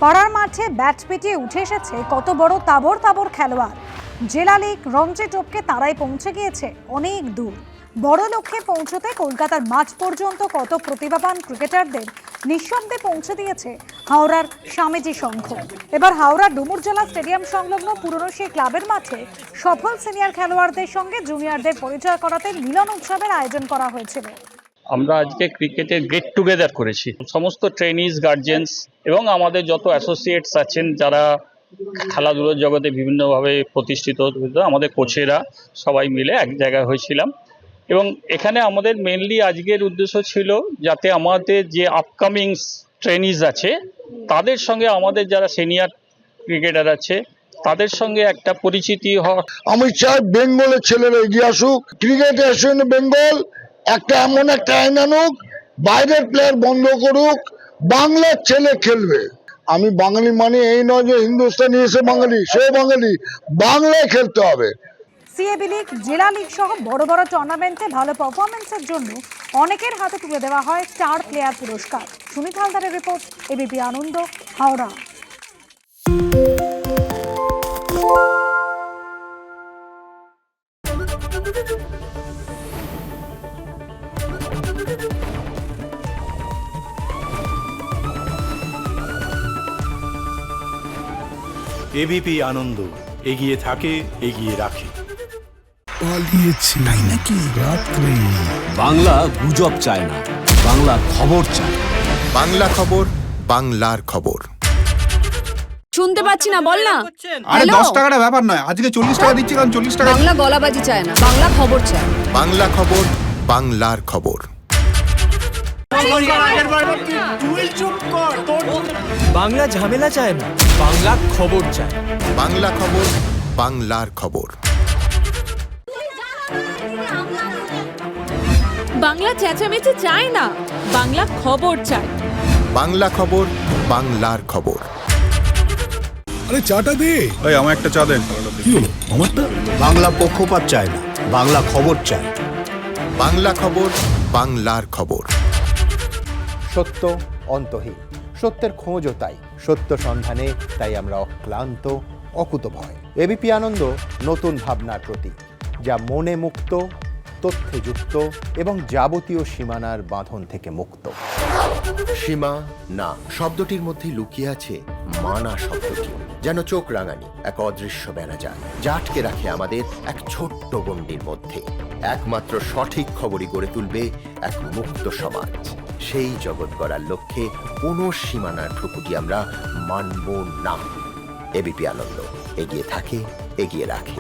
পাড়ার মাঠে ব্যাট পেটিয়ে উঠে এসেছে কত বড় তাবড় তাবড় খেলোয়াড়। জেলা লীগ রঞ্জি টপকে তারাই পৌঁছে গিয়েছে অনেক দূর। বড় লক্ষ্যে পৌঁছতে কলকাতার মাঠ পর্যন্ত কত প্রতিভাবান ক্রিকেটারদের নিঃশব্দে পৌঁছে দিয়েছে হাওড়ার স্বামীজি সংঘ। এবার হাওড়া ডুমুরজলা স্টেডিয়াম সংলগ্ন পুরনো সেই ক্লাবের মাঠে সফল সিনিয়র খেলোয়াড়দের সঙ্গে জুনিয়রদের পরিচয় করাতে মিলন উৎসবের আয়োজন করা হয়েছিল। আমরা আজকে ক্রিকেটের গেট টুগেদার করেছি। সমস্ত ট্রেনিজ, গার্জিয়ানস এবং আমাদের যত অ্যাসোসিয়েটস আছেন যারা খেলাধুলোর জগতে বিভিন্নভাবে প্রতিষ্ঠিত, আমাদের কোচেরা সবাই মিলে এক জায়গায় হয়েছিলাম। এবং এখানে আমাদের মেনলি আজকের উদ্দেশ্য ছিল যাতে আমাদের যে আপকামিং ট্রেনিজ আছে তাদের সঙ্গে আমাদের যারা সিনিয়র ক্রিকেটার আছে তাদের সঙ্গে একটা পরিচিতি হয়। আমি চাই বেঙ্গলের ছেলেরা এগিয়ে আসুক, ক্রিকেট অ্যাসোসিয়েশন বেঙ্গল একটা এমন একটা আইন আনুক, বাইরের প্লেয়ার বন্ধ করুক, বাংলার ছেলে খেলবে। আমি বাঙালি মানে এই নয় যে হিন্দুস্তানি এসে বাঙালি, সে বাঙালি, বাংলায় খেলতে হবে। সিএবি লীগ, জেলা লীগ সহ বড় বড় টুর্নামেন্টে ভালো পারফরমেন্সের জন্য অনেকের হাতে তুলে দেওয়া হয় স্টার প্লেয়ার পুরস্কার। সুনীত হালদারের রিপোর্ট, এবিপি আনন্দ, হাওড়া। এবিপি আনন্দ, এগিয়ে থাকে, এগিয়ে রাখে। পালিয়েছে তাই নাকি? রাত্রে বাংলা গুজব চায় না, বাংলা খবর চায়। বাংলা খবর, বাংলার খবর। শুনতে পাচ্ছি না, বল না। আরে 10 টাকাটা ব্যাপার নয়, আজকে 40 টাকা দিচ্ছি, কারণ 40 টাকা। বাংলা গলাবাজি চায় না, বাংলা খবর চায়। বাংলা খবর, বাংলার খবর। বাংলা ঝামেলা চায় না, বাংলা খবর চায়। বাংলা খবর, বাংলার খবর। বাংলা চেঁচামেচি চায় না, বাংলা খবর চায়। বাংলা খবর, বাংলার খবর। আরে চাটা দে। এই আমার একটা চা দেন। কি হলো আমারটা? বাংলা পক্ষপাত চায় না, বাংলা খবর চায়। বাংলা খবর, বাংলার খবর। সত্য অন্তহীন, সত্যের খোঁজও তাই, সত্য সন্ধানে তাই আমরা অক্লান্ত, অকুতভয়। এবিপি আনন্দ নতুন ভাবনার প্রতীক, যা মনে মুক্ত, তথ্যে যুক্ত এবং যাবতীয় সীমানার বাঁধন থেকে মুক্ত। সীমা না শব্দটির মধ্যে লুকিয়ে আছে মানা শব্দটি, যেন চোখ রাঙানি এক অদৃশ্য বেড়াজাল, যা আটকে রাখে আমাদের এক ছোট্ট গণ্ডির মধ্যে। একমাত্র সঠিক খবরই গড়ে তুলবে এক মুক্ত সমাজ। সেই জগৎ গড়ার লক্ষ্যে কোনো সীমানার ঠুকুটি আমরা মানব না। এবিপি আনন্দ, এগিয়ে থাকে, এগিয়ে রাখে।